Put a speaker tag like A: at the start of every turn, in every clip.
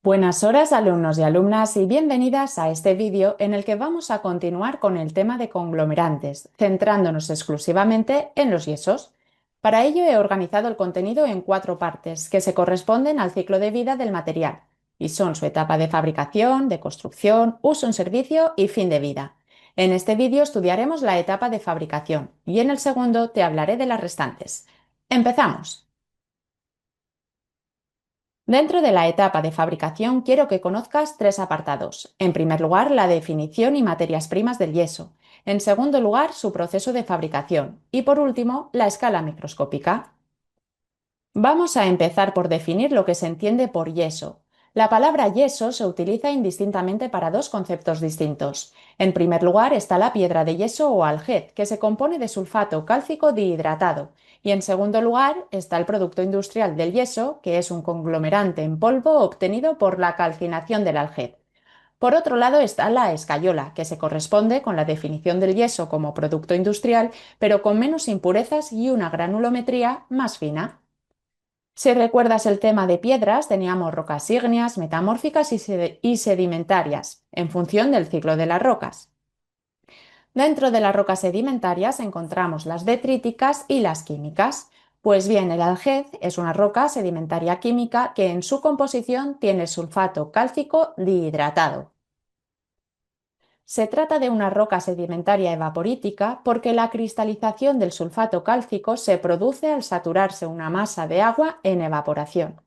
A: Buenas horas, alumnos y alumnas, y bienvenidas a este vídeo en el que vamos a continuar con el tema de conglomerantes, centrándonos exclusivamente en los yesos. Para ello he organizado el contenido en 4 partes que se corresponden al ciclo de vida del material, y son su etapa de fabricación, de construcción, uso en servicio y fin de vida. En este vídeo estudiaremos la etapa de fabricación y en el segundo te hablaré de las restantes. ¡Empezamos! Dentro de la etapa de fabricación quiero que conozcas 3 apartados. En primer lugar, la definición y materias primas del yeso. En segundo lugar, su proceso de fabricación. Y por último, la escala microscópica. Vamos a empezar por definir lo que se entiende por yeso. La palabra yeso se utiliza indistintamente para 2 conceptos distintos. En primer lugar está la piedra de yeso o alged, que se compone de sulfato cálcico dihidratado. Y en segundo lugar está el producto industrial del yeso, que es un conglomerante en polvo obtenido por la calcinación del alged. Por otro lado está la escayola, que se corresponde con la definición del yeso como producto industrial, pero con menos impurezas y una granulometría más fina. Si recuerdas el tema de piedras, teníamos rocas ígneas, metamórficas y sedimentarias, en función del ciclo de las rocas. Dentro de las rocas sedimentarias encontramos las detríticas y las químicas. Pues bien, el alged es una roca sedimentaria química que en su composición tiene sulfato cálcico dihidratado. Se trata de una roca sedimentaria evaporítica porque la cristalización del sulfato cálcico se produce al saturarse una masa de agua en evaporación.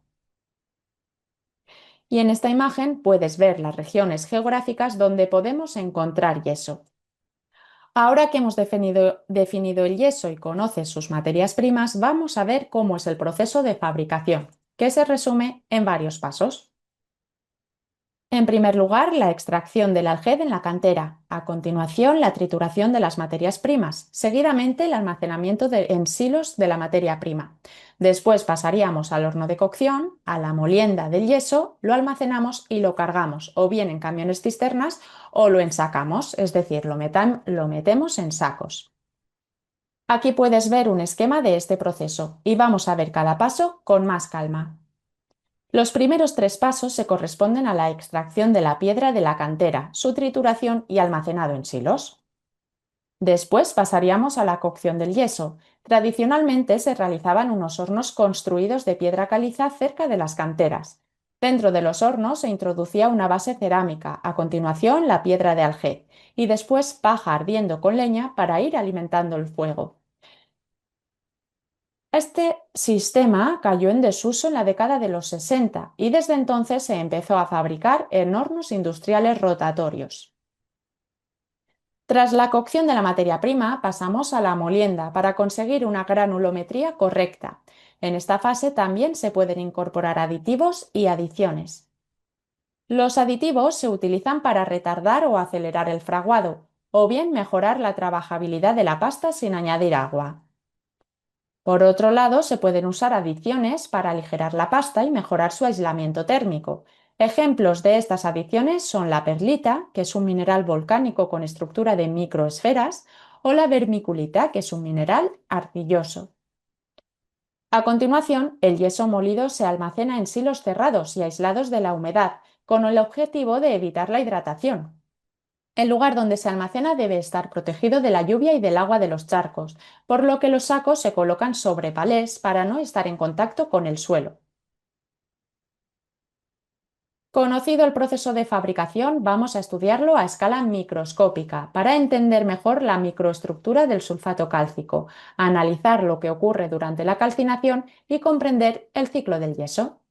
A: Y en esta imagen puedes ver las regiones geográficas donde podemos encontrar yeso. Ahora que hemos definido el yeso y conoces sus materias primas, vamos a ver cómo es el proceso de fabricación, que se resume en varios pasos. En primer lugar, la extracción del alged en la cantera, a continuación la trituración de las materias primas, seguidamente el almacenamiento en silos de la materia prima. Después pasaríamos al horno de cocción, a la molienda del yeso, lo almacenamos y lo cargamos o bien en camiones cisternas o lo ensacamos, es decir, lo metemos en sacos. Aquí puedes ver un esquema de este proceso y vamos a ver cada paso con más calma. Los primeros 3 pasos se corresponden a la extracción de la piedra de la cantera, su trituración y almacenado en silos. Después pasaríamos a la cocción del yeso. Tradicionalmente se realizaban unos hornos construidos de piedra caliza cerca de las canteras. Dentro de los hornos se introducía una base cerámica, a continuación la piedra de alged y después paja ardiendo con leña para ir alimentando el fuego. Este sistema cayó en desuso en la década de los 60 y desde entonces se empezó a fabricar en hornos industriales rotatorios. Tras la cocción de la materia prima, pasamos a la molienda para conseguir una granulometría correcta. En esta fase también se pueden incorporar aditivos y adiciones. Los aditivos se utilizan para retardar o acelerar el fraguado, o bien mejorar la trabajabilidad de la pasta sin añadir agua. Por otro lado, se pueden usar adiciones para aligerar la pasta y mejorar su aislamiento térmico. Ejemplos de estas adiciones son la perlita, que es un mineral volcánico con estructura de microesferas, o la vermiculita, que es un mineral arcilloso. A continuación, el yeso molido se almacena en silos cerrados y aislados de la humedad, con el objetivo de evitar la hidratación. El lugar donde se almacena debe estar protegido de la lluvia y del agua de los charcos, por lo que los sacos se colocan sobre palés para no estar en contacto con el suelo. Conocido el proceso de fabricación, vamos a estudiarlo a escala microscópica para entender mejor la microestructura del sulfato cálcico, analizar lo que ocurre durante la calcinación y comprender el ciclo del yeso.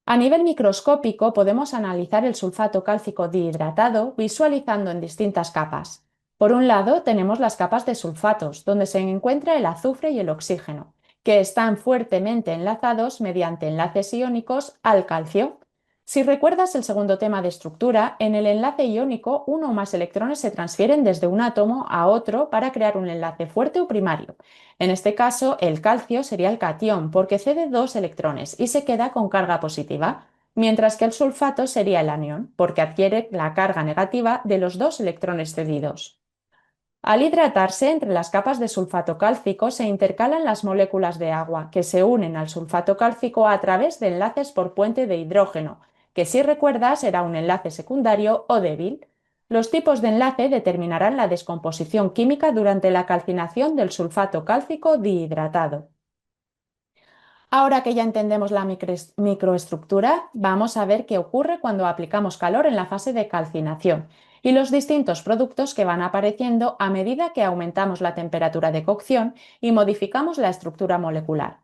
A: A nivel microscópico podemos analizar el sulfato cálcico dihidratado visualizando en distintas capas. Por un lado tenemos las capas de sulfatos, donde se encuentra el azufre y el oxígeno, que están fuertemente enlazados mediante enlaces iónicos al calcio. Si recuerdas el segundo tema de estructura, en el enlace iónico uno o más electrones se transfieren desde un átomo a otro para crear un enlace fuerte o primario. En este caso, el calcio sería el catión porque cede 2 electrones y se queda con carga positiva, mientras que el sulfato sería el anión porque adquiere la carga negativa de los 2 electrones cedidos. Al hidratarse entre las capas de sulfato cálcico se intercalan las moléculas de agua que se unen al sulfato cálcico a través de enlaces por puente de hidrógeno, que si recuerdas será un enlace secundario o débil. Los tipos de enlace determinarán la descomposición química durante la calcinación del sulfato cálcico dihidratado. Ahora que ya entendemos la microestructura, vamos a ver qué ocurre cuando aplicamos calor en la fase de calcinación y los distintos productos que van apareciendo a medida que aumentamos la temperatura de cocción y modificamos la estructura molecular.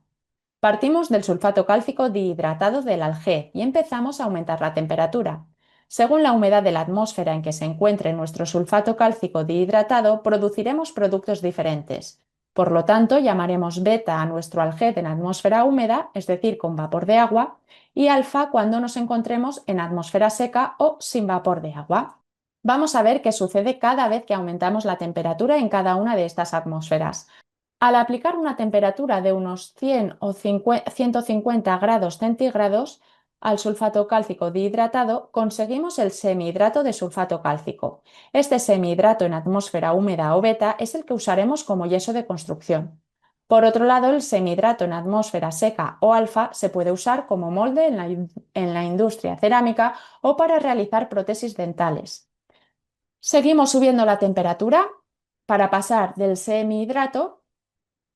A: Partimos del sulfato cálcico dihidratado del algé y empezamos a aumentar la temperatura. Según la humedad de la atmósfera en que se encuentre nuestro sulfato cálcico dihidratado, produciremos productos diferentes. Por lo tanto, llamaremos beta a nuestro algé en atmósfera húmeda, es decir, con vapor de agua, y alfa cuando nos encontremos en atmósfera seca o sin vapor de agua. Vamos a ver qué sucede cada vez que aumentamos la temperatura en cada una de estas atmósferas. Al aplicar una temperatura de unos 100 o 150 grados centígrados al sulfato cálcico dihidratado, conseguimos el semihidrato de sulfato cálcico. Este semihidrato en atmósfera húmeda o beta es el que usaremos como yeso de construcción. Por otro lado, el semihidrato en atmósfera seca o alfa se puede usar como molde en la industria cerámica o para realizar prótesis dentales. Seguimos subiendo la temperatura para pasar del semihidrato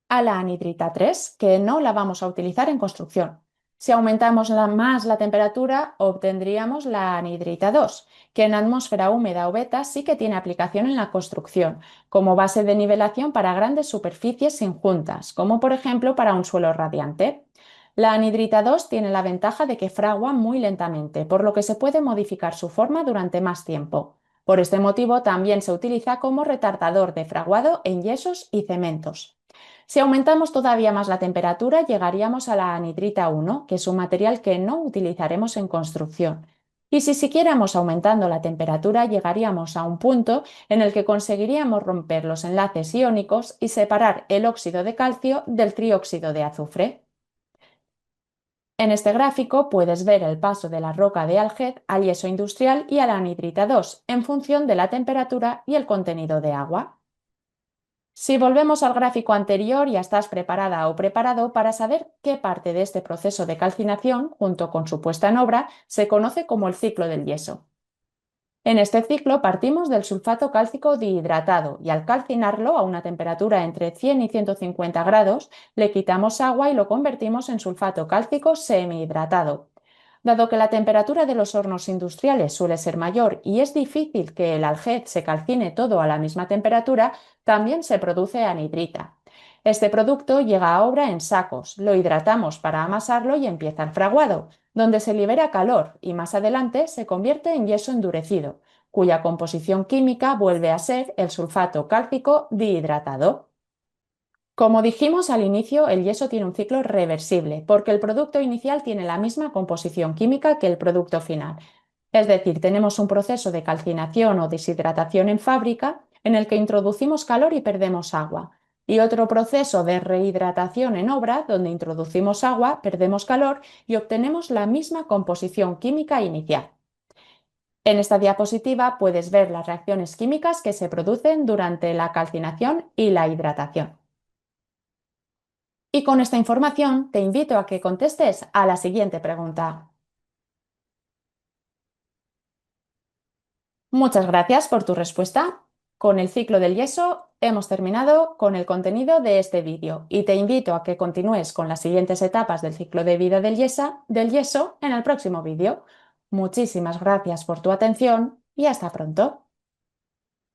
A: a la anhidrita 3, que no la vamos a utilizar en construcción. Si aumentamos más la temperatura, obtendríamos la anhidrita 2, que en atmósfera húmeda o beta sí que tiene aplicación en la construcción, como base de nivelación para grandes superficies sin juntas, como por ejemplo para un suelo radiante. La anhidrita 2 tiene la ventaja de que fragua muy lentamente, por lo que se puede modificar su forma durante más tiempo. Por este motivo también se utiliza como retardador de fraguado en yesos y cementos. Si aumentamos todavía más la temperatura, llegaríamos a la anhidrita 1, que es un material que no utilizaremos en construcción. Y si siguiéramos aumentando la temperatura, llegaríamos a un punto en el que conseguiríamos romper los enlaces iónicos y separar el óxido de calcio del trióxido de azufre. En este gráfico puedes ver el paso de la roca de Alged al yeso industrial y a la anhidrita 2 en función de la temperatura y el contenido de agua. Si volvemos al gráfico anterior, ya estás preparada o preparado para saber qué parte de este proceso de calcinación, junto con su puesta en obra, se conoce como el ciclo del yeso. En este ciclo partimos del sulfato cálcico dihidratado y al calcinarlo a una temperatura entre 100 y 150 grados, le quitamos agua y lo convertimos en sulfato cálcico semihidratado. Dado que la temperatura de los hornos industriales suele ser mayor y es difícil que el alged se calcine todo a la misma temperatura, también se produce anhidrita. Este producto llega a obra en sacos, lo hidratamos para amasarlo y empieza el fraguado, donde se libera calor y más adelante se convierte en yeso endurecido, cuya composición química vuelve a ser el sulfato cálcico dihidratado. Como dijimos al inicio, el yeso tiene un ciclo reversible, porque el producto inicial tiene la misma composición química que el producto final. Es decir, tenemos un proceso de calcinación o deshidratación en fábrica en el que introducimos calor y perdemos agua, y otro proceso de rehidratación en obra donde introducimos agua, perdemos calor y obtenemos la misma composición química inicial. En esta diapositiva puedes ver las reacciones químicas que se producen durante la calcinación y la hidratación. Y con esta información te invito a que contestes a la siguiente pregunta. Muchas gracias por tu respuesta. Con el ciclo del yeso hemos terminado con el contenido de este vídeo y te invito a que continúes con las siguientes etapas del ciclo de vida del yeso en el próximo vídeo. Muchísimas gracias por tu atención y hasta pronto.